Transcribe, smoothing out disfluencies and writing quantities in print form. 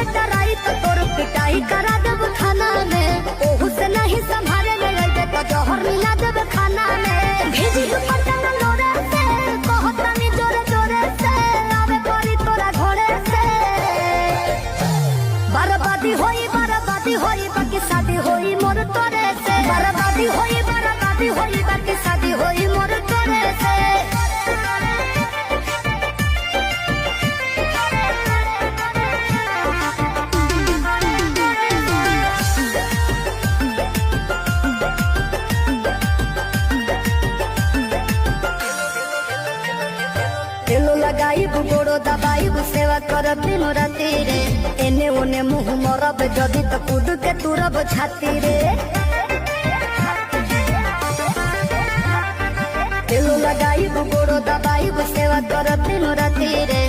ले डराई तो तोर पिटाई करा देब खाना में। ओहू से नहीं संभाले ले अइबे तो जहर मिला देब खाना में। भेजी पटन लोरे से कहतनी जोरे जोरे से आवे परी तोरा घरे से। बर्बादी होई बाकी शादी होई मोर तोरे से। बर्बादी होई बाकी शादी होई मोर तोरे से। तेलो लगाई गोड़ो दबाई सेवा करब दिन राति रे। एने ओने मुँह मरब जदि तो कूद के तुरब छाती रे। तेलो लगाई गोड़ो दबाई सेवा करब दिन राति रे।